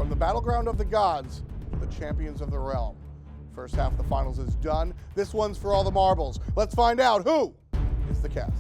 From the battleground of the gods to the champions of the realm. First half of the finals is done. This one's for all the marbles. Let's find out who is the cast.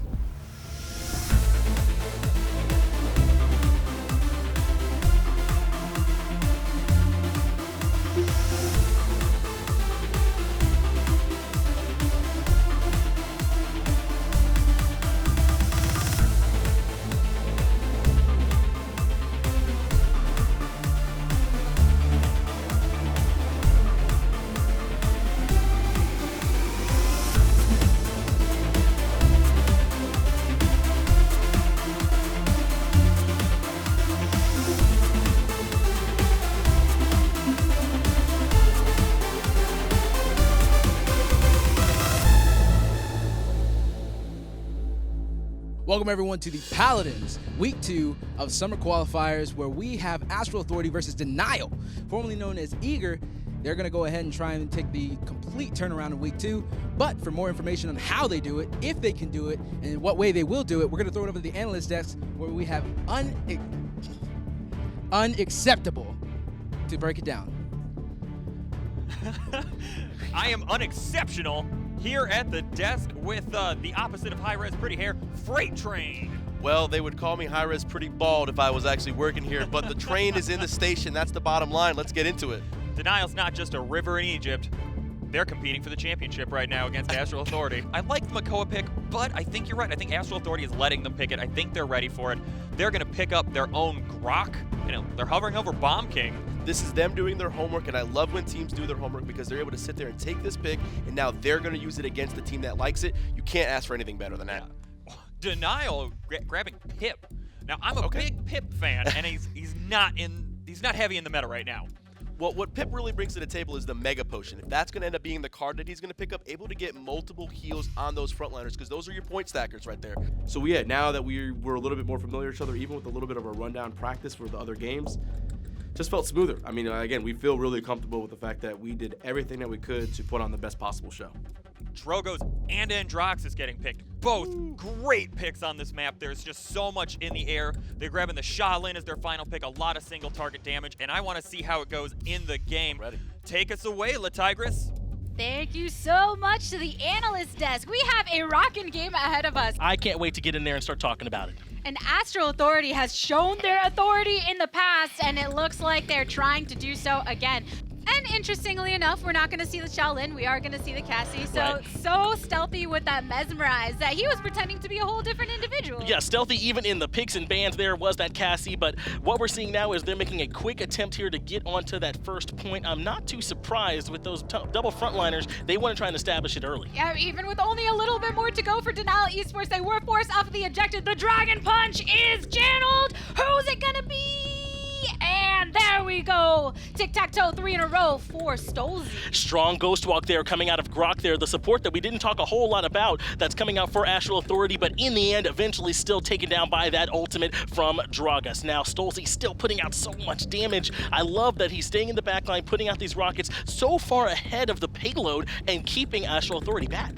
Welcome everyone to the Paladins, week 2 of summer qualifiers, where we have Astral Authority versus Denial, formerly known as Eager. They're going to go ahead and try and take the complete turnaround in week 2. But for more information on how they do it, if they can do it, and in what way they will do it, we're going to throw it over to the analyst desk, where we have unacceptable to break it down. I am unexceptional here at the desk with the opposite of Hi-Rez pretty hair, Freight Train. Well, they would call me Hi-Rez pretty bald if I was actually working here, but the train is in the station. That's the bottom line. Let's get into it. Denial's not just a river in Egypt. They're competing for the championship right now against Astral Authority. I like the Makoa pick, but I think you're right. I think Astral Authority is letting them pick it. I think they're ready for it. They're going to pick up their own Grok. You know, they're hovering over Bomb King. This is them doing their homework, and I love when teams do their homework because they're able to sit there and take this pick, and now they're going to use it against the team that likes it. You can't ask for anything better than that. Denial grabbing Pip. Now, I'm a big Pip fan, and he's not heavy in the meta right now. Well, what Pip really brings to the table is the Mega Potion. If that's going to end up being the card that he's going to pick up, able to get multiple heals on those frontliners, because those are your point stackers right there. So yeah, now that we're a little bit more familiar with each other, even with a little bit of a rundown practice for the other games, just felt smoother. I mean, again, we feel really comfortable with the fact that we did everything that we could to put on the best possible show. Drogos and Androxus getting picked. Both great picks on this map. There's just so much in the air. They're grabbing the Shaolin as their final pick, a lot of single target damage, and I want to see how it goes in the game. Ready. Take us away, La Tigress. Thank you so much to the analyst desk. We have a rockin' game ahead of us. I can't wait to get in there and start talking about it. And Astral Authority has shown their authority in the past, and it looks like they're trying to do so again. And interestingly enough, we're not going to see the Shaolin. We are going to see the Cassie. So stealthy with that Mesmerize that he was pretending to be a whole different individual. Yeah, stealthy even in the picks and bans there was that Cassie, but what we're seeing now is they're making a quick attempt here to get onto that first point. I'm not too surprised with those double frontliners. They want to try and establish it early. Yeah, even with only a little bit more to go for Denial Esports, they were forced off of the objective. The Dragon Punch is channeled. Who's it going to be? And there we go. Tic-tac-toe, 3 in a row for Stolzy. Strong Ghost Walk there coming out of Grok there. The support that we didn't talk a whole lot about that's coming out for Astral Authority, but in the end, eventually still taken down by that ultimate from Dragas. Now, Stolzy still putting out so much damage. I love that he's staying in the backline, putting out these rockets so far ahead of the payload and keeping Astral Authority back.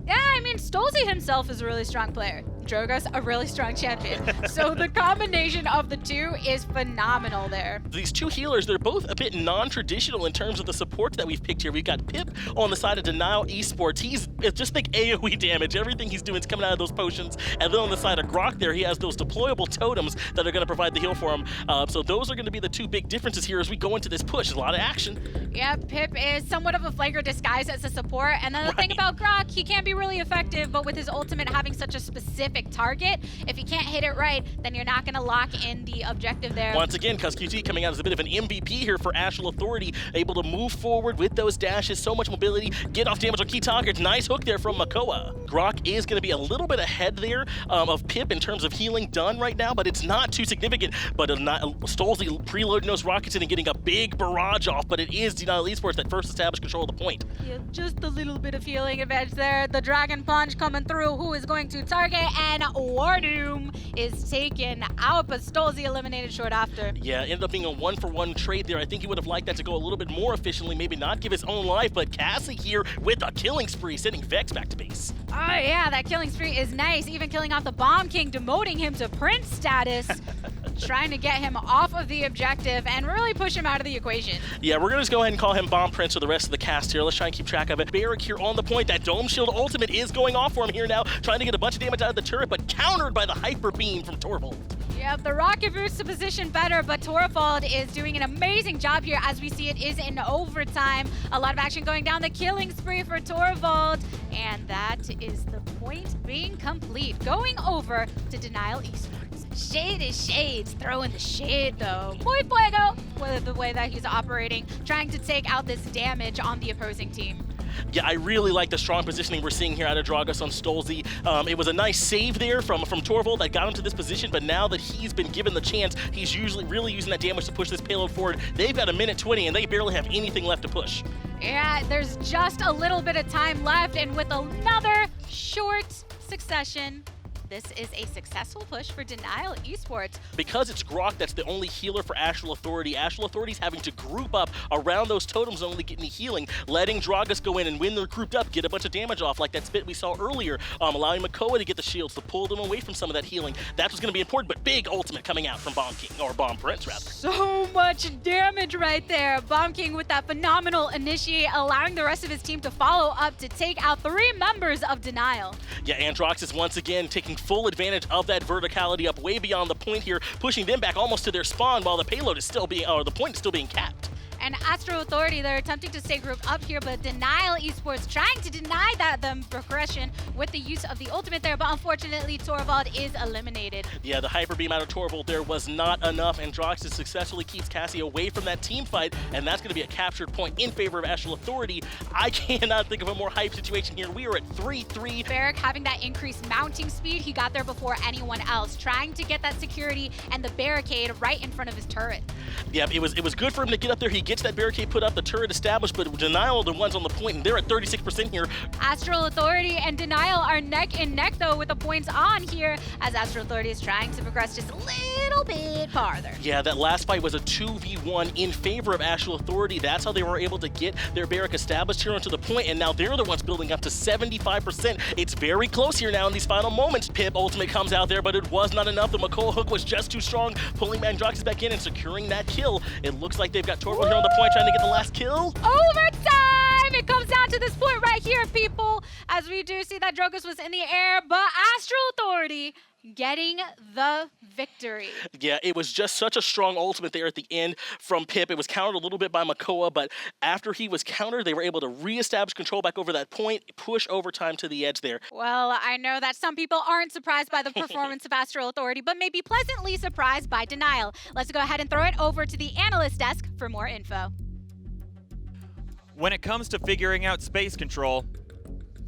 Yeah, I mean, Stolzy himself is a really strong player. Drogas, a really strong champion. So the combination of the two is phenomenal there. These two healers, they're both a bit non-traditional in terms of the support that we've picked here. We've got Pip on the side of Denial Esports. He's just think AoE damage. Everything he's doing is coming out of those potions. And then on the side of Grok there, he has those deployable totems that are going to provide the heal for him. So those are going to be the two big differences here as we go into this push. There's a lot of action. Yeah, Pip is somewhat of a flagrant disguise as a support. And then the thing about Grok, he can be really effective, but with his ultimate having such a specific target, if you can't hit it right, then you're not going to lock in the objective there. Once again, CuzQT coming out as a bit of an MVP here for Astral Authority, able to move forward with those dashes, so much mobility, get off damage on key targets. Nice hook there from Makoa. Grok is going to be a little bit ahead there of Pip in terms of healing done right now, but it's not too significant. But Stolzy preloading those rockets in and getting a big barrage off, but it is Denial Esports that first established control of the point. Yeah, just a little bit of healing advantage there. The Dragon Punch coming through. Who is going to target? And Wardoom is taken out, but Stolzy eliminated short after. Yeah, ended up being a 1-for-1 trade there. I think he would have liked that to go a little bit more efficiently, maybe not give his own life, but Cassie here with a killing spree, sending Vex back to base. Oh yeah, that killing spree is nice, even killing off the Bomb King, demoting him to Prince status. trying to get him off of the objective and really push him out of the equation. Yeah, we're gonna just go ahead and call him Bomb Prince for the rest of the cast here. Let's try and keep track of it. Barrick here on the point. That Dome Shield ultimate is going off for him here now, trying to get a bunch of damage out of the turret, but countered by the Hyper Beam from Torvald. Yep, the rocket boosts the position better, but Torvald is doing an amazing job here. As we see, it is in overtime. A lot of action going down the killing spree for Torvald, and that is the point being complete. Going over to Denial Esports. Shade is Shades, throwing the shade though. Muy fuego with the way that he's operating, trying to take out this damage on the opposing team. Yeah, I really like the strong positioning we're seeing here out of Dragus on Stolzy. It was a nice save there from Torvald that got him to this position, but now that he's been given the chance, he's usually really using that damage to push this payload forward. They've got a minute 20, and they barely have anything left to push. Yeah, there's just a little bit of time left, and with another short succession, this is a successful push for Denial Esports. Because it's Grok that's the only healer for Astral Authority, Astral Authority's having to group up around those totems, only getting the healing, letting Dragus go in, and when they're grouped up, get a bunch of damage off, like that spit we saw earlier, allowing Makoa to get the shields to pull them away from some of that healing. That was going to be important, but big ultimate coming out from Bomb King, or Bomb Prince, rather. So much damage right there. Bomb King with that phenomenal initiate, allowing the rest of his team to follow up to take out 3 members of Denial. Yeah, Androx is once again taking full advantage of that verticality up way beyond the point here, pushing them back almost to their spawn while the payload is still being, or the point is still being capped. And Astro Authority, they're attempting to stay grouped up here, but Denial Esports trying to deny them progression with the use of the ultimate there, but unfortunately Torvald is eliminated. Yeah, the Hyper Beam out of Torvald there was not enough, and Drox successfully keeps Cassie away from that team fight, and that's going to be a captured point in favor of Astral Authority. I cannot think of a more hype situation here. We are at 3-3. Barrick having that increased mounting speed, he got there before anyone else, trying to get that security and the barricade right in front of his turret. Yeah, it was good for him to get up there. He gets that barricade put up, the turret established, but Denial are the ones on the point, and they're at 36% here. Astral Authority and Denial are neck and neck, though, with the points on here, as Astral Authority is trying to progress just a little bit farther. Yeah, that last fight was a 2v1 in favor of Astral Authority. That's how they were able to get their barrack established here onto the point, and now they're the ones building up to 75%. It's very close here now in these final moments. Pip ultimate comes out there, but it was not enough. The Makoa hook was just too strong, pulling Mandroxus back in and securing that kill. It looks like they've got Torvald here on the point trying to get the last kill. Overtime! It comes down to this point right here, people, as we do see that Drogus was in the air, but Astral Authority getting the victory. Yeah, it was just such a strong ultimate there at the end from Pip. It was countered a little bit by Makoa, but after he was countered, they were able to reestablish control back over that point, push overtime to the edge there. Well, I know that some people aren't surprised by the performance of Astral Authority, but may be pleasantly surprised by Denial. Let's go ahead and throw it over to the analyst desk for more info. When it comes to figuring out space control,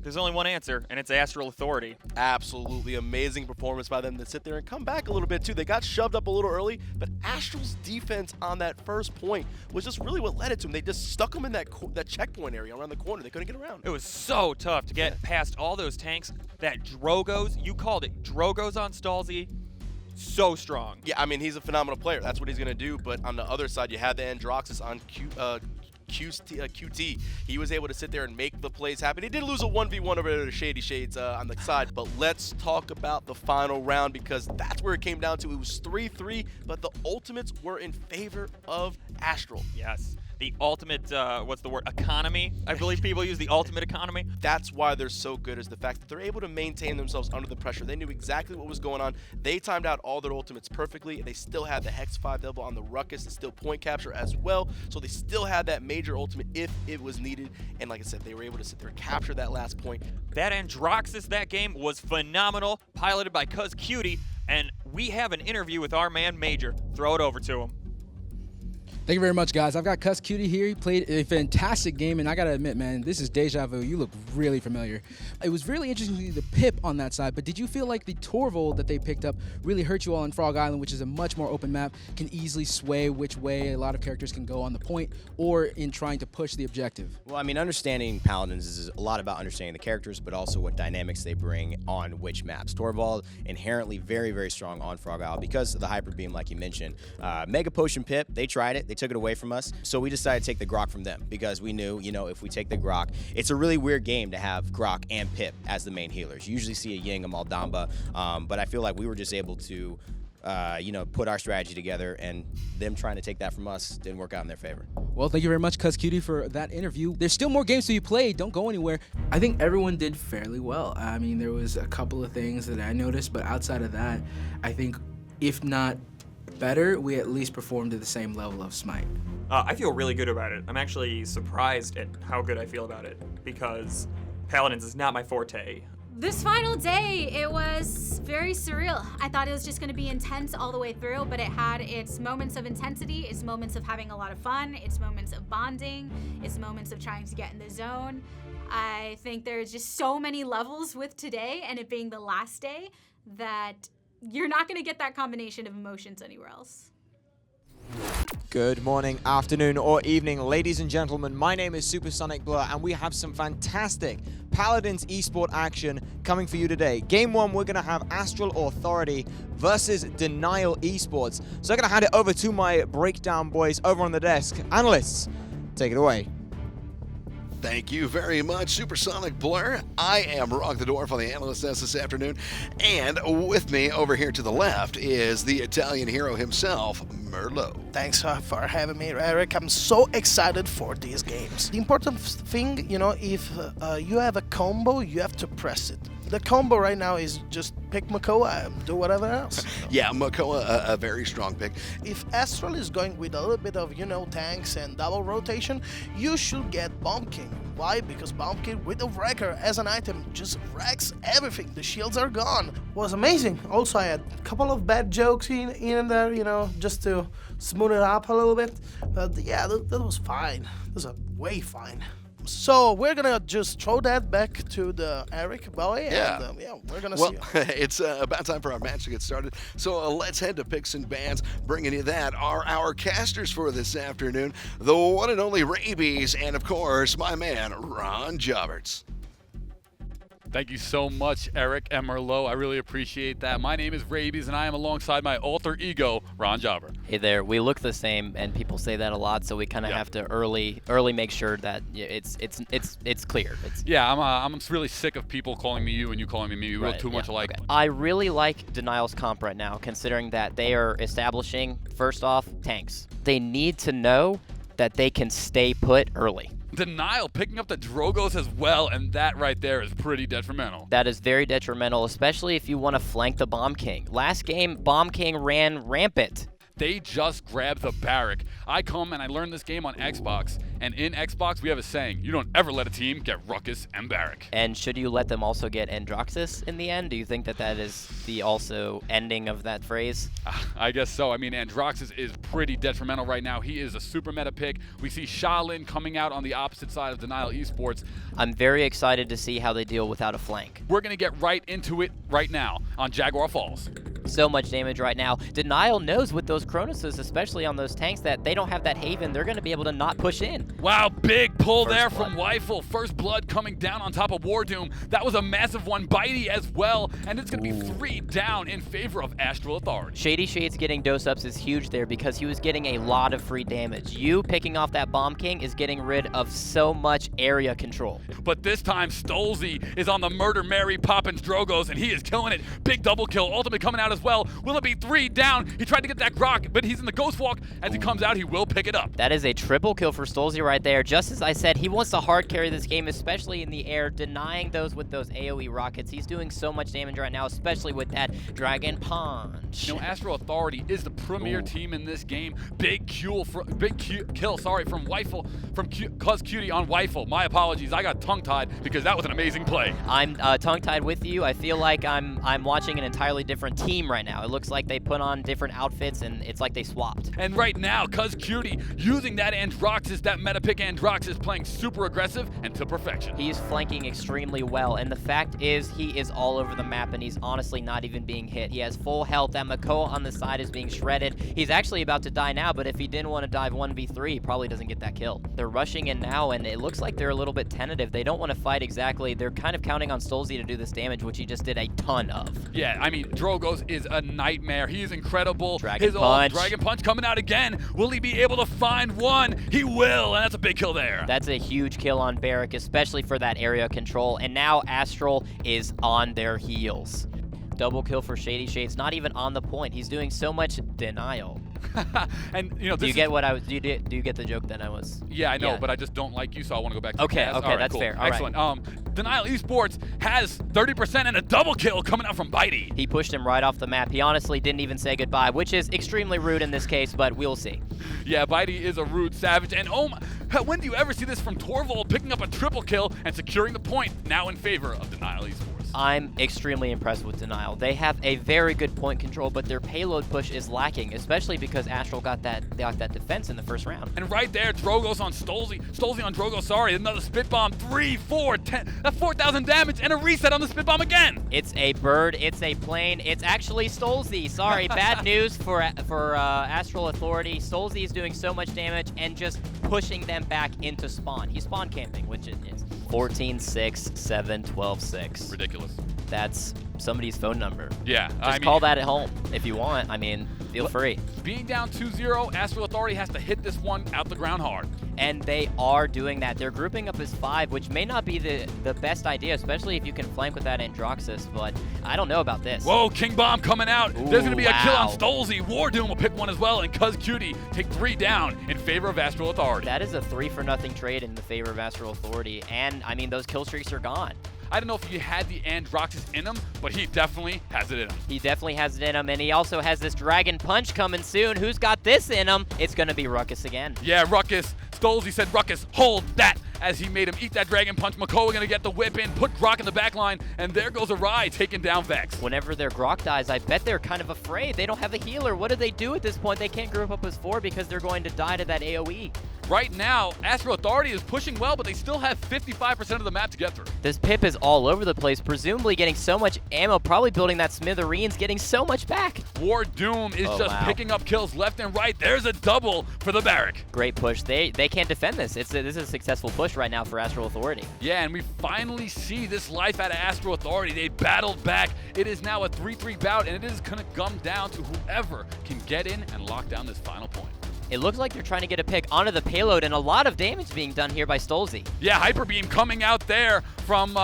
there's only one answer, and it's Astral Authority. Absolutely amazing performance by them to sit there and come back a little bit too. They got shoved up a little early, but Astral's defense on that first point was just really what led it to them. They just stuck them in that checkpoint area around the corner. They couldn't get around. It was so tough to get past all those tanks. That Drogoz, you called it, Drogoz on Stalzy, so strong. Yeah, I mean, he's a phenomenal player. That's what he's going to do, but on the other side, you had the Androxus on QT. He was able to sit there and make the plays happen. He did lose a 1v1 over there to Shady Shades on the side, but let's talk about the final round because that's where it came down to. It was 3-3, but the ultimates were in favor of Astral. Yes. The ultimate, what's the word, economy? I believe people use the ultimate economy. That's why they're so good, is the fact that they're able to maintain themselves under the pressure. They knew exactly what was going on. They timed out all their ultimates perfectly, and they still had the Hex 5 double on the Ruckus and still point capture as well. So they still had that major ultimate if it was needed. And like I said, they were able to sit there and capture that last point. That Androxus that game was phenomenal, piloted by Cuz Cutie, and we have an interview with our man Major. Throw it over to him. Thank you very much, guys. I've got Cuss Cutie here. He played a fantastic game, and I gotta admit, man, this is deja vu. You look really familiar. It was really interesting to see the Pip on that side, but did you feel like the Torvald that they picked up really hurt you all on Frog Island, which is a much more open map, can easily sway which way a lot of characters can go on the point or in trying to push the objective? Well, I mean, understanding Paladins is a lot about understanding the characters, but also what dynamics they bring on which maps. Torvald, inherently very, very strong on Frog Isle because of the Hyper Beam, like you mentioned. Mega Potion Pip, they tried it. They took it away from us, so we decided to take the Grok from them because we knew, if we take the Grok, it's a really weird game to have Grok and Pip as the main healers. You usually see a Ying, a Maldamba, but I feel like we were just able to put our strategy together, and them trying to take that from us didn't work out in their favor. Well, thank you very much, Cuz Cutie, for that interview. There's still more games to be played. Don't go anywhere. I think everyone did fairly well. I mean, there was a couple of things that I noticed, but outside of that, I think if not better, we at least performed to the same level of SMITE. I feel really good about it. I'm actually surprised at how good I feel about it, because Paladins is not my forte. This final day, it was very surreal. I thought it was just gonna be intense all the way through, but it had its moments of intensity, its moments of having a lot of fun, its moments of bonding, its moments of trying to get in the zone. I think there's just so many levels with today, and it being the last day, that you're not gonna get that combination of emotions anywhere else. Good morning, afternoon, or evening, ladies and gentlemen. My name is Supersonic Blur, and we have some fantastic Paladins esport action coming for you today. Game 1, we're going to have Astral Authority versus Denial Esports. So I'm going to hand it over to my breakdown boys over on the desk. Analysts, take it away. Thank you very much, Supersonic Blur. I am Rock the Dwarf on the analyst desk this afternoon, and with me over here to the left is the Italian hero himself, Merlot. Thanks for having me, Eric. I'm so excited for these games. The important thing, if you have a combo, you have to press it. The combo right now is just pick Makoa and do whatever else. Yeah, Makoa, a very strong pick. If Astral is going with a little bit of, tanks and double rotation, you should get Bomb King. Why? Because Bomb King with the Wrecker as an item just wrecks everything. The shields are gone. It was amazing. Also, I had a couple of bad jokes in there, just to smooth it up a little bit. But yeah, that was fine. That was way fine. So we're gonna just throw that back to the Eric boy, and we're gonna see. Well, it's about time for our match to get started. So let's head to Picks and Bans. Bringing you that are our casters for this afternoon, the one and only Rabies, and of course my man Ron Joberts. Thank you so much, Eric and Merlot. I really appreciate that. My name is Rabies, and I am alongside my alter ego, Ron Jobber. Hey there. We look the same, and people say that a lot, so we kind of have to early make sure that it's clear. I'm really sick of people calling me you and you calling me me. We look too much alike. Okay. I really like Denial's comp right now, considering that they are establishing, first off, tanks. They need to know that they can stay put early. Denial picking up the Drogos as well, and that right there is pretty detrimental. That is very detrimental, especially if you want to flank the Bomb King. Last game, Bomb King ran rampant. They just grabbed the barrack. I come and I learned this game on Xbox, and in Xbox we have a saying, you don't ever let a team get Ruckus and Barrack. And should you let them also get Androxus in the end? Do you think that is the also ending of that phrase? I guess so. I mean, Androxus is pretty detrimental right now. He is a super meta pick. We see Shaolin coming out on the opposite side of Denial Esports. I'm very excited to see how they deal without a flank. We're going to get right into it right now on Jaguar Falls. So much damage right now. Denial knows with those Cronoses, especially on those tanks, that they don't have that Haven. They're going to be able to not push in. Wow, big pull there from Weifel. First blood coming down on top of War Doom. That was a massive one. Bitey as well, and it's going to be 3 down in favor of Astral Authority. Shady Shades getting dose ups is huge there because he was getting a lot of free damage. You picking off that Bomb King is getting rid of so much area control. But this time, Stolzy is on the Murder Mary popping Drogos, and he is killing it. Big double kill. Ultimate coming out as well. Will it be 3 down? He tried to get that Grok, but he's in the Ghost Walk. As he comes out, he will pick it up. That is a triple kill for Stolzy right there. Just as I said, he wants to hard carry this game, especially in the air, denying those with those AoE rockets. He's doing so much damage right now, especially with that Dragon Punch. Astral Authority is the premier team in this game. Big kill from Weifel, from Cuz Cutie on Weifel. My apologies, I got tongue-tied because that was an amazing play. I'm tongue-tied with you. I feel like I'm watching an entirely different team right now. It looks like they put on different outfits, and it's like they swapped. And right now, Cuz Cutie using that Androxus, that meta pick Androxus, playing super aggressive and to perfection. He's flanking extremely well, and the fact is he is all over the map, and he's honestly not even being hit. He has full health. That Makoa on the side is being shredded. He's actually about to die now, but if he didn't want to dive 1v3, he probably doesn't get that kill. They're rushing in now, and it looks like they're a little bit tentative. They don't want to fight exactly. They're kind of counting on Stolzy to do this damage, which he just did a ton of. Yeah, I mean, Drogos is a nightmare. He is incredible. Dragon Punch. Dragon Punch coming out again. Will he be able to find one? He will, and that's a big kill there. That's a huge kill on Barrack, especially for that area control. And now Astral is on their heels. Double kill for Shady Shades, not even on the point. He's doing so much denial. And you know, do you get what I was? Do you get the joke that I was? Yeah, I know, but I just don't like you, so I want to go back to okay, the cast. Okay, that's fair. All excellent. Denial Esports has 30% and a double kill coming out from Bitey. He pushed him right off the map. He honestly didn't even say goodbye, which is extremely rude in this case, but we'll see. Yeah, Bitey is a rude savage, and oh my, when do you ever see this from Torvald picking up a triple kill and securing the point, now in favor of Denial Esports? I'm extremely impressed with Denial. They have a very good point control, but their payload push is lacking, especially because Astral got that defense in the first round. And right there, Drogos on Stolzy. Stolzy on Drogo, sorry. Another spit bomb. 3, 4, 10. That's 4,000 damage and a reset on the spit bomb again. It's a bird. It's a plane. It's actually Stolzy. Sorry, bad news for Astral Authority. Stolzy is doing so much damage and just pushing them back into spawn. He's spawn camping, which it is. 14, 6, 7, 12, 6. Ridiculous. That's somebody's phone number. Yeah. Just call that at home if you want. I mean, feel free. Being down 2-0, Astral Authority has to hit this one out the ground hard. And they are doing that. They're grouping up as 5, which may not be the best idea, especially if you can flank with that Androxus, but I don't know about this. Whoa, King Bomb coming out. Ooh, There's going to be a kill on Stolzy. Wardoom will pick one as well, and Cuz Cutie take 3 down in favor of Astral Authority. That is a 3-for-0 trade in the favor of Astral Authority, and I mean, those kill streaks are gone. I don't know if he had the Androxus in him, but he definitely has it in him. He definitely has it in him, and he also has this Dragon Punch coming soon. Who's got this in him? It's going to be Ruckus again. Yeah, Ruckus. Stolzy said, Ruckus, hold that, as he made him eat that Dragon Punch. Makoa going to get the whip in, put Grok in the back line, and there goes Arai taking down Vex. Whenever their Grok dies, I bet they're kind of afraid. They don't have a healer. What do they do at this point? They can't group up as 4 because they're going to die to that AoE. Right now, Astral Authority is pushing well, but they still have 55% of the map to get through. This Pip is all over the place, presumably getting so much ammo, probably building that Smithereens, getting so much back. Wardoom is just picking up kills left and right. There's a double for the Barrack. Great push. They can't defend this. This is a successful push right now for Astral Authority. Yeah, and we finally see this life out of Astral Authority. They battled back. It is now a 3-3 bout, and it is going to come down to whoever can get in and lock down this final point. It looks like they're trying to get a pick onto the payload, and a lot of damage being done here by Stolzy. Yeah, Hyper Beam coming out there from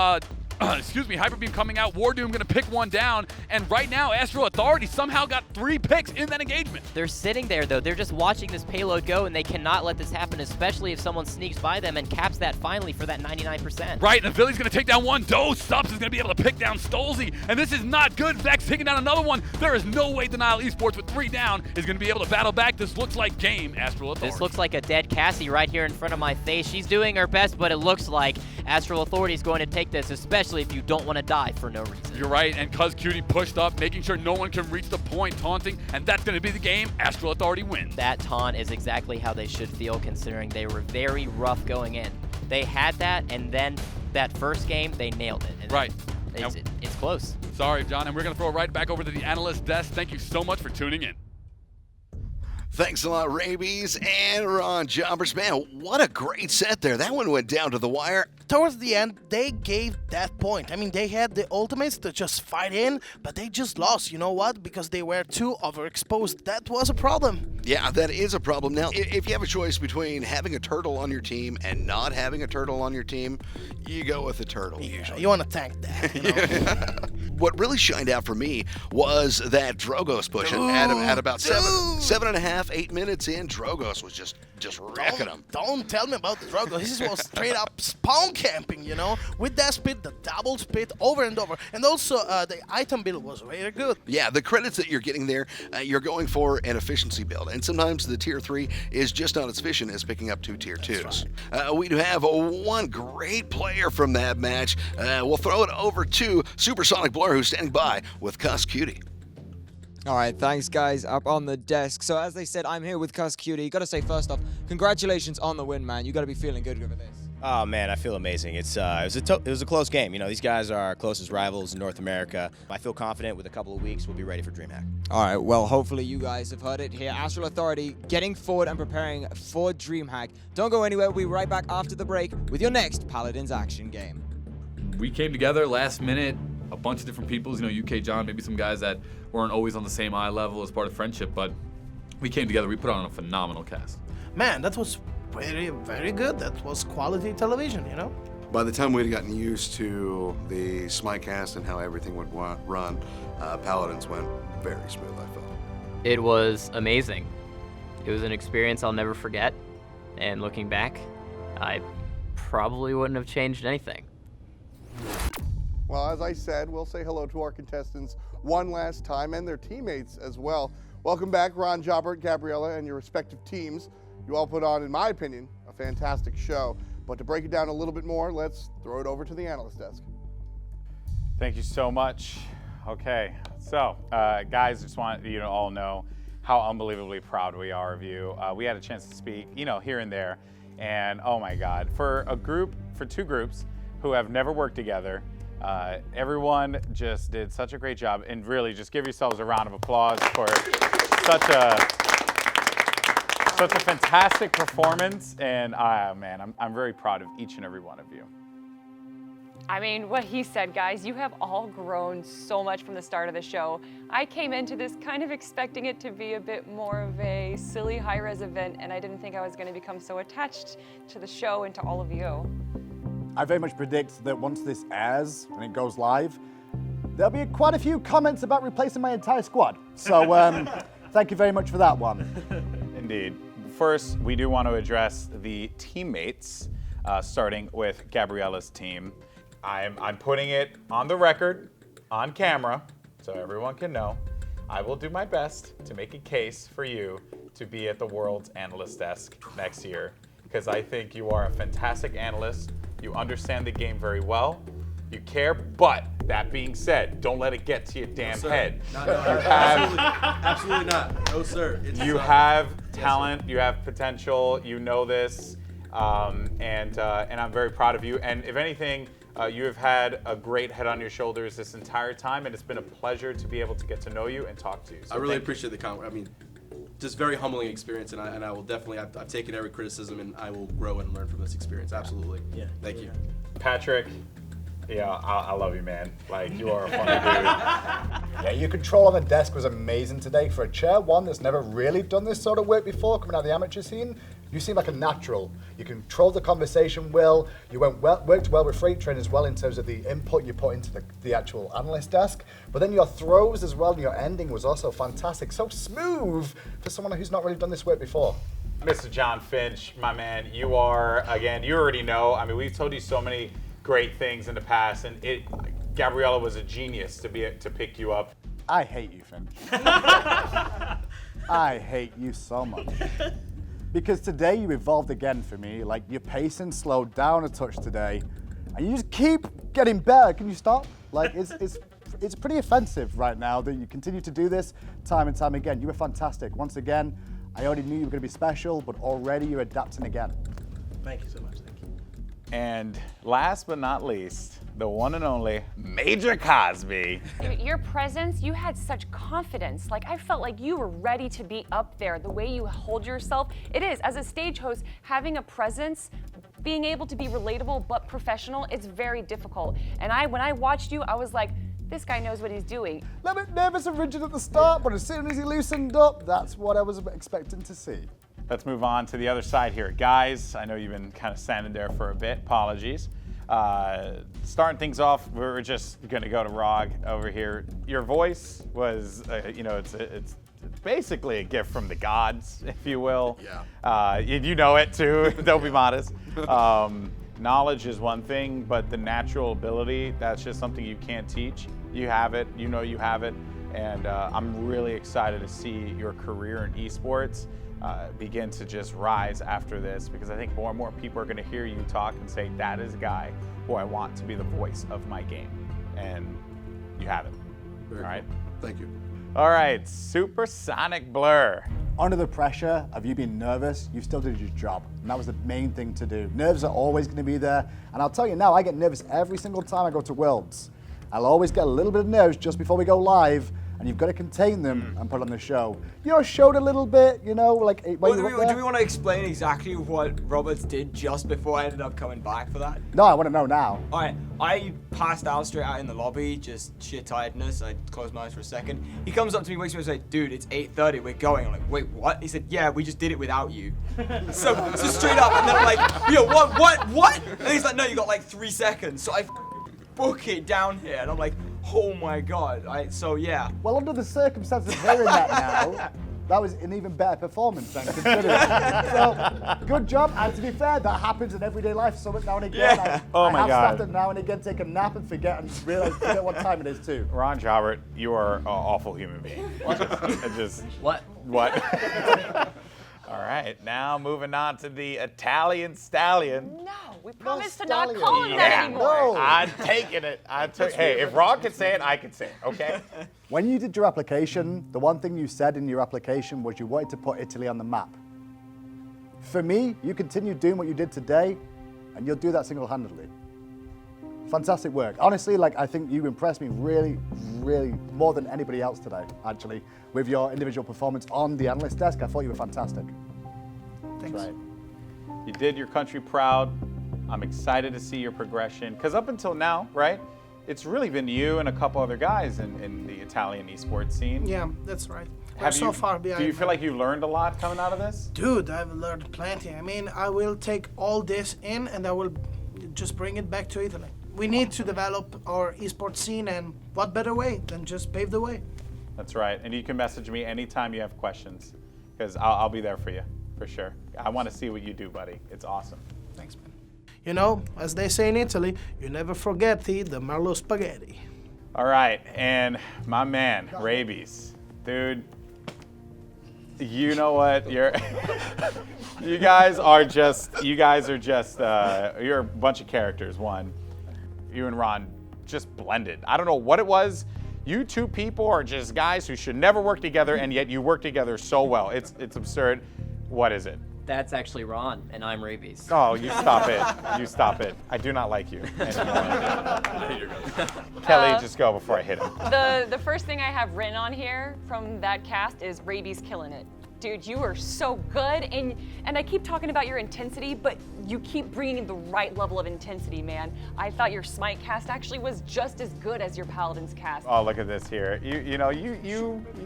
Hyper Beam coming out. Wardoom going to pick one down. And right now, Astral Authority somehow got 3 picks in that engagement. They're sitting there, though. They're just watching this payload go, and they cannot let this happen, especially if someone sneaks by them and caps that finally for that 99%. Right, and Philly's going to take down one. Subs is going to be able to pick down Stolzy. And this is not good. Vex taking down another one. There is no way Denial Esports with 3 down is going to be able to battle back. This looks like game Astral Authority. This looks like a dead Cassie right here in front of my face. She's doing her best, but it looks like Astral Authority is going to take this, especially if you don't want to die for no reason. You're right, and Cuz Cutie pushed up, making sure no one can reach the point, taunting, and that's going to be the game. Astral Authority wins. That taunt is exactly how they should feel, considering they were very rough going in. They had that, and then that first game, they nailed it. And right. It's close. Sorry, John, and we're going to throw it right back over to the analyst desk. Thank you so much for tuning in. Thanks a lot, Rabies and Ron Jobbers. Man, what a great set there. That one went down to the wire. Towards the end, they gave that point. I mean, they had the ultimates to just fight in, but they just lost. You know what? Because they were too overexposed. That was a problem. Yeah, that is a problem. Now, if you have a choice between having a turtle on your team and not having a turtle on your team, you go with the turtle usually. You want to tank that, you know? What really shined out for me was that Drogos push at about 7.5, 8 minutes in. Drogos was just wrecking them. Don't tell me about the Drogos. This was straight up spawn camping, you know, with that spit, the double spit over and over. And also the item build was very good. Yeah, the credits that you're getting there, you're going for an efficiency build. And sometimes the tier 3 is just not as efficient as picking up 2 tier 2s. Right. We do have one great player from that match. We'll throw it over to Supersonic Blur, who's standing by with Cuz Cutie. All right, thanks, guys, up on the desk. So as they said, I'm here with Cuz Cutie. Got to say, first off, congratulations on the win, man. You got to be feeling good over this. Oh man, I feel amazing. It was a close game. You know, these guys are our closest rivals in North America. I feel confident with a couple of weeks we'll be ready for DreamHack. All right, well, hopefully you guys have heard it here. Astral Authority getting forward and preparing for DreamHack. Don't go anywhere. We'll be right back after the break with your next Paladins action game. We came together last minute, a bunch of different people, you know, UK John, maybe some guys that weren't always on the same eye level as part of friendship, but we came together. We put on a phenomenal cast. Man, that was very, very good. That was quality television, you know? By the time we'd gotten used to the SMITE cast and how everything would run, Paladins went very smooth, I felt. It was amazing. It was an experience I'll never forget. And looking back, I probably wouldn't have changed anything. Well, as I said, we'll say hello to our contestants one last time and their teammates as well. Welcome back, Ron, Jobert, Gabriella, and your respective teams. You all put on, in my opinion, a fantastic show. But to break it down a little bit more, let's throw it over to the analyst desk. Thank you so much. Okay, so guys, just want you to all know how unbelievably proud we are of you. We had a chance to speak, here and there, and oh my God, for two groups who have never worked together, everyone just did such a great job, and really just give yourselves a round of applause for such a fantastic performance, and man, I'm very proud of each and every one of you. I mean, what he said, guys, you have all grown so much from the start of the show. I came into this kind of expecting it to be a bit more of a silly Hi-Rez event, and I didn't think I was going to become so attached to the show and to all of you. I very much predict that once this airs and it goes live, there'll be quite a few comments about replacing my entire squad. So thank you very much for that one. Indeed. First, we do want to address the teammates, starting with Gabriella's team. I'm putting it on the record, on camera, so everyone can know. I will do my best to make a case for you to be at the World's Analyst Desk next year, because I think you are a fantastic analyst. You understand the game very well. You care, but that being said, don't let it get to your damn head. Absolutely not. No, sir. You have talent, you have potential, you know this, and I'm very proud of you. And if anything, you have had a great head on your shoulders this entire time, and it's been a pleasure to be able to get to know you and talk to you. So I really appreciate the comment. I mean, just very humbling experience, and I will definitely, I've taken every criticism, and I will grow and learn from this experience. Absolutely. Yeah. Thank you. Patrick, yeah, I love you, man. Like, you are a funny dude. Yeah, your control on the desk was amazing today. For a chair one that's never really done this sort of work before, coming out of the amateur scene, you seem like a natural. You controlled the conversation well. You worked well with Freight Train as well in terms of the input you put into the actual analyst desk. But then your throws as well and your ending was also fantastic. So smooth for someone who's not really done this work before. Mr. John Finch, my man, you are, again, you already know. I mean, we've told you so many great things in the past, and Gabriella was a genius to pick you up. I hate you, Finch. I hate you so much. Because today you evolved again for me. Like, your pacing slowed down a touch today, and you just keep getting better. Can you stop? Like, it's pretty offensive right now that you continue to do this time and time again. You were fantastic. Once again, I already knew you were going to be special, but already you're adapting again. Thank you so much. Thank you. And last but not least, the one and only Major Cosby. Your presence, you had such confidence. Like, I felt like you were ready to be up there. The way you hold yourself, it is, as a stage host, having a presence, being able to be relatable but professional, it's very difficult. And when I watched you, I was like, this guy knows what he's doing. A little bit nervous and rigid at the start, but as soon as he loosened up, that's what I was expecting to see. Let's move on to the other side here. Guys, I know you've been kind of standing there for a bit. Apologies. Starting things off, we're just going to go to Rog over here. Your voice was, it's basically a gift from the gods, if you will. Yeah. You know it too, don't be modest. Knowledge is one thing, but the natural ability, that's just something you can't teach. You have it, you know you have it, and I'm really excited to see your career in esports begin to just rise after this, because I think more and more people are going to hear you talk and say, that is a guy who I want to be the voice of my game. And you have it. Very all right? Cool. Thank you. All right, Supersonic Blur. Under the pressure of you being nervous, you still did your job. And that was the main thing to do. Nerves are always going to be there. And I'll tell you now, I get nervous every single time I go to Worlds. I'll always get a little bit of nerves just before we go live. and you've got to contain them and put on the show. You showed a little bit, like when you were up there. Do we want to explain exactly what Roberts did just before I ended up coming back for that? No, I want to know now. All right, I passed out straight out in the lobby, just sheer tiredness. I closed my eyes for a second. He comes up to me, wakes me up, and says, "Dude, it's 8:30. We're going." I'm like, "Wait, what?" He said, "Yeah, we just did it without you." so straight up, and then I'm like, what? And he's like, "No, you got like 3 seconds." So I book it down here, and I'm like, "Oh my god!" So yeah. Well, under the circumstances of hearing that now, that was an even better performance than considering. So, good job. And to be fair, that happens in everyday life so now and again. Yeah. I have stopped it now and again, take a nap and forget what time it is too. Ron Jobert, you are an awful human being. What? All right, now moving on to the Italian Stallion. No, we promised to not call him that anymore. No. I'm taking it. Hey, if Ron can say it, I can say it, okay? When you did your application, the one thing you said in your application was you wanted to put Italy on the map. For me, you continue doing what you did today, and you'll do that single-handedly. Fantastic work. Honestly, I think you impressed me really, really more than anybody else today, actually, with your individual performance on the analyst desk. I thought you were fantastic. Thanks. Right. You did your country proud. I'm excited to see your progression, because up until now, right, it's really been you and a couple other guys in the Italian esports scene. Yeah, that's right. We're so far behind. Do you feel like you learned a lot coming out of this? Dude, I've learned plenty. I mean, I will take all this in and I will just bring it back to Italy. We need to develop our esports scene, and what better way than just pave the way? That's right. And you can message me anytime you have questions, because I'll be there for you, for sure. I want to see what you do, buddy. It's awesome. Thanks, man. As they say in Italy, you never forget the Merlot spaghetti. All right, and my man, Rabies. Dude, you know what? You guys are just, you're a bunch of characters, one. You and Ron just blended. I don't know what it was. You two people are just guys who should never work together, and yet you work together so well. It's absurd. What is it? That's actually Ron, and I'm Rabies. Oh, you stop it. You stop it. I do not like you anymore. Kelly, just go before I hit him. The first thing I have written on here from that cast is Rabies killing it. Dude, you are so good, and I keep talking about your intensity, but you keep bringing the right level of intensity, man. I thought your SMITE cast actually was just as good as your Paladins cast. Oh, look at this here. You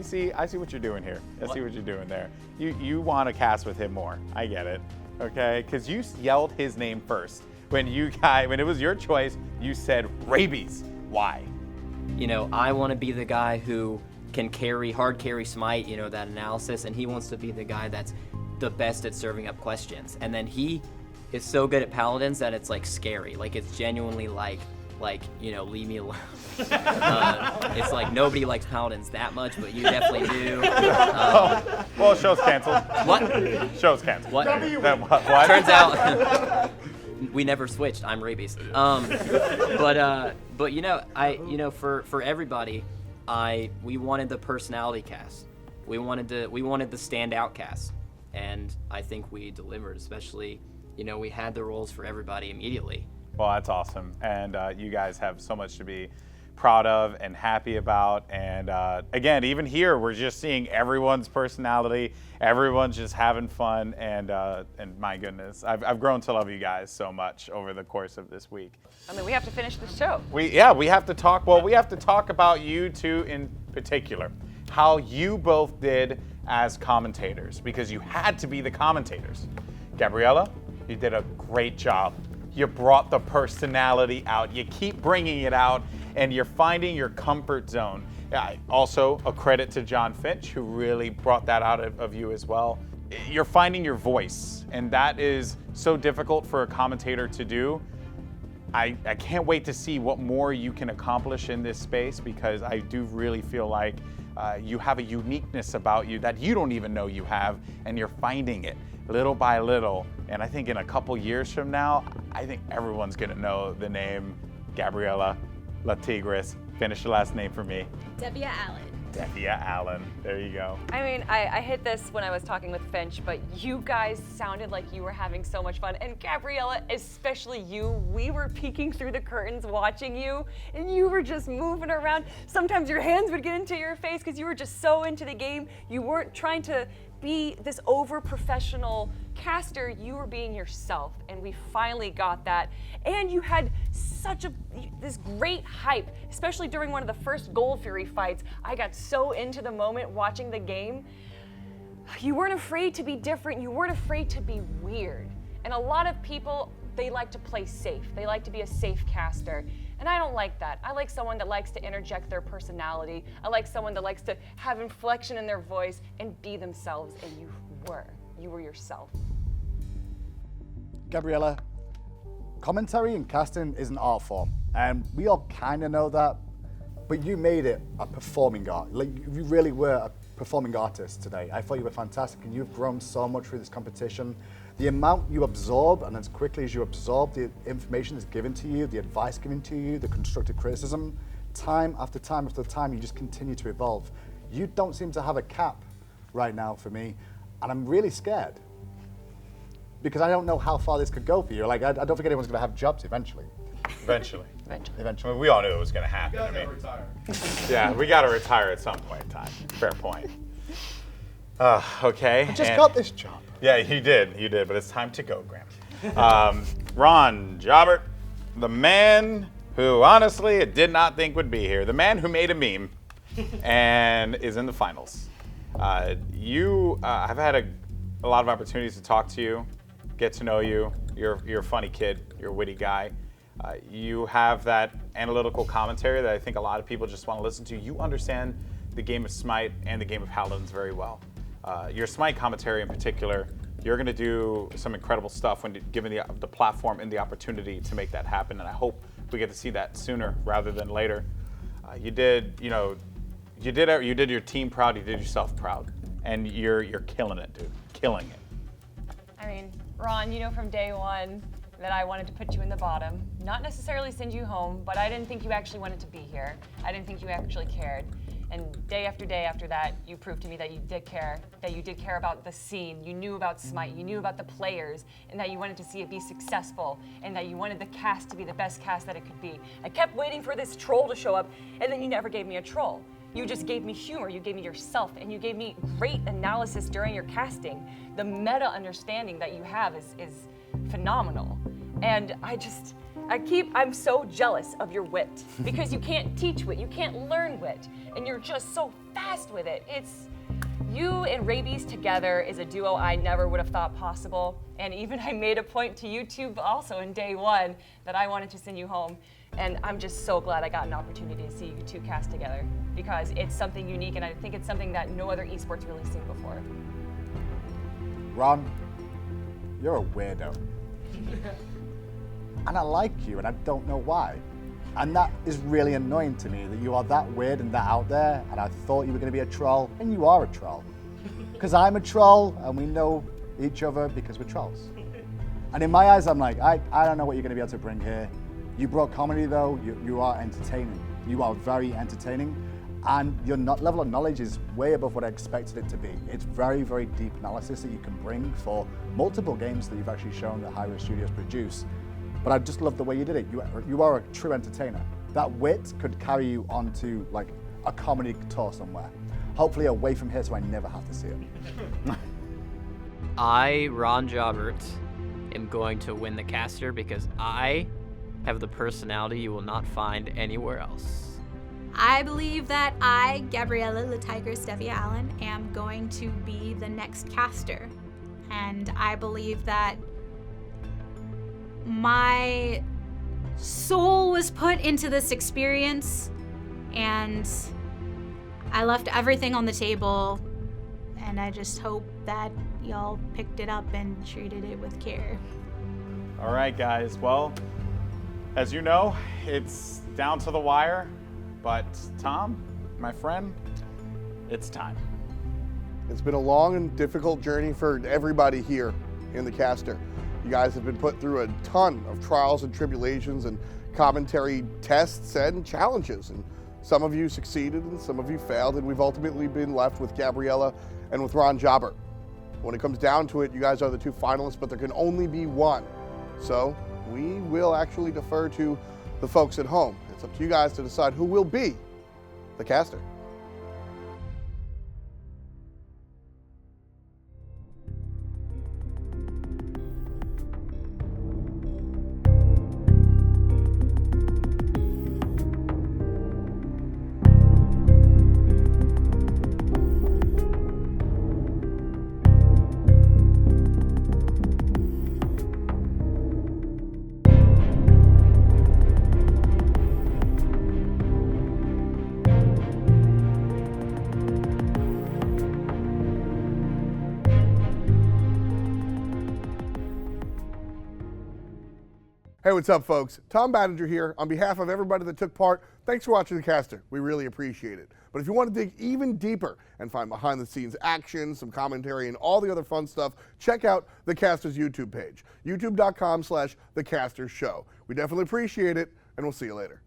see, I see what you're doing here. I see what you're doing there. You want to cast with him more. I get it, okay? Because you yelled his name first. When it was your choice, you said Rabies. Why? I want to be the guy who can hard carry SMITE, that analysis, and he wants to be the guy that's the best at serving up questions. And then he is so good at Paladins that it's scary. It's genuinely leave me alone. It's nobody likes Paladins that much, but you definitely do. Well, show's canceled. What? Show's canceled. What? What? Turns out we never switched. I'm Rabies. But for everybody, we wanted the personality cast. We wanted the standout cast, and I think we delivered. Especially, we had the roles for everybody immediately. Well, that's awesome, and you guys have so much to be proud of and happy about. And again, even here, we're just seeing everyone's personality. Everyone's just having fun, and my goodness, I've grown to love you guys so much over the course of this week. I mean, we have to finish the show. We have to talk. Well, we have to talk about you two in particular, how you both did as commentators, because you had to be the commentators. Gabriella, you did a great job. You brought the personality out. You keep bringing it out, and you're finding your comfort zone. Also, a credit to John Finch, who really brought that out of you as well. You're finding your voice, and that is so difficult for a commentator to do. I can't wait to see what more you can accomplish in this space, because I do really feel like you have a uniqueness about you that you don't even know you have, and you're finding it little by little. And I think in a couple years from now, I think everyone's gonna know the name Gabriella La Tigris. Finish the last name for me. Debbia Allen. Stevia Allen. There you go. I mean, I hit this when I was talking with Finch, but you guys sounded like you were having so much fun. And Gabriella, especially you, we were peeking through the curtains watching you, and you were just moving around. Sometimes your hands would get into your face because you were just so into the game. You weren't trying to be this over-professional caster, you were being yourself, and we finally got that. And you had this great hype, especially during one of the first Gold Fury fights. I got so into the moment watching the game. You weren't afraid to be different, you weren't afraid to be weird. And a lot of people, they like to play safe. They like to be a safe caster. And I don't like that. I like someone that likes to interject their personality. I like someone that likes to have inflection in their voice and be themselves, and you were yourself. Gabriella, commentary and casting is an art form, and we all kind of know that, but you made it a performing art. Like, you really were a performing artist today. I thought you were fantastic, and you've grown so much through this competition. The amount you absorb, and as quickly as you absorb the information that's given to you, the advice given to you, the constructive criticism, time after time after time, you just continue to evolve. You don't seem to have a cap right now for me, and I'm really scared. Because I don't know how far this could go for you. Like, I don't think anyone's going to have jobs eventually. Eventually. Eventually. We all knew it was going to happen. You gotta retire. Yeah, we got to retire at some point in time. Fair point. Okay. I just got this job. Yeah, you did, but it's time to go, Graham. Ron Jobert, the man who honestly I did not think would be here, the man who made a meme and is in the finals. I've had a lot of opportunities to talk to you, get to know you. You're a funny kid, you're a witty guy. You have that analytical commentary that I think a lot of people just want to listen to. You understand the game of SMITE and the game of Paladins very well. Your SMITE commentary in particular, you're going to do some incredible stuff when given the platform and the opportunity to make that happen, and I hope we get to see that sooner rather than later. You did your team proud, you did yourself proud, and you're killing it, dude, killing it. I mean, Ron, you know from day one that I wanted to put you in the bottom. Not necessarily send you home, but I didn't think you actually wanted to be here. I didn't think you actually cared. And day after that, you proved to me that you did care about the scene, you knew about SMITE, you knew about the players, and that you wanted to see it be successful, and that you wanted the cast to be the best cast that it could be. I kept waiting for this troll to show up, and then you never gave me a troll. You just gave me humor, you gave me yourself, and you gave me great analysis during your casting. The meta understanding that you have is phenomenal. And I'm so jealous of your wit, because you can't teach wit, you can't learn wit, and you're just so fast with it. You and Rabies together is a duo I never would have thought possible, and even I made a point to YouTube also in day one that I wanted to send you home, and I'm just so glad I got an opportunity to see you two cast together, because it's something unique, and I think it's something that no other esports really seen before. Ron, you're a weirdo. And I like you, and I don't know why. And that is really annoying to me, that you are that weird and that out there, and I thought you were going to be a troll, and you are a troll. Because I'm a troll, and we know each other because we're trolls. And in my eyes, I'm like, I don't know what you're going to be able to bring here. You brought comedy, though. You are entertaining. You are very entertaining. And your level of knowledge is way above what I expected it to be. It's very, very deep analysis that you can bring for multiple games that you've actually shown that Hi-Rez Studios produce. But I just love the way you did it. You are a true entertainer. That wit could carry you onto like a comedy tour somewhere. Hopefully away from here so I never have to see it. I, Ron Jobert, am going to win the caster because I have the personality you will not find anywhere else. I believe that I, Gabriella the Tiger Stevia Allen, am going to be the next caster. And I believe that my soul was put into this experience, and I left everything on the table, and I just hope that y'all picked it up and treated it with care. All right, guys. Well, as you know, it's down to the wire, but Tom, my friend, it's time. It's been a long and difficult journey for everybody here in the caster. You guys have been put through a ton of trials and tribulations and commentary tests and challenges. And Some of you succeeded and some of you failed, and we've ultimately been left with Gabriella and with Ron Jobber. When it comes down to it, you guys are the 2 finalists, but there can only be one. So we will actually defer to the folks at home. It's up to you guys to decide who will be the caster. Hey, what's up, folks? Tom Baddinger here. On behalf of everybody that took part, thanks for watching the caster. We really appreciate it. But if you want to dig even deeper and find behind-the-scenes action, some commentary, and all the other fun stuff, check out the caster's YouTube page, youtube.com/thecastershow. We definitely appreciate it, and we'll see you later.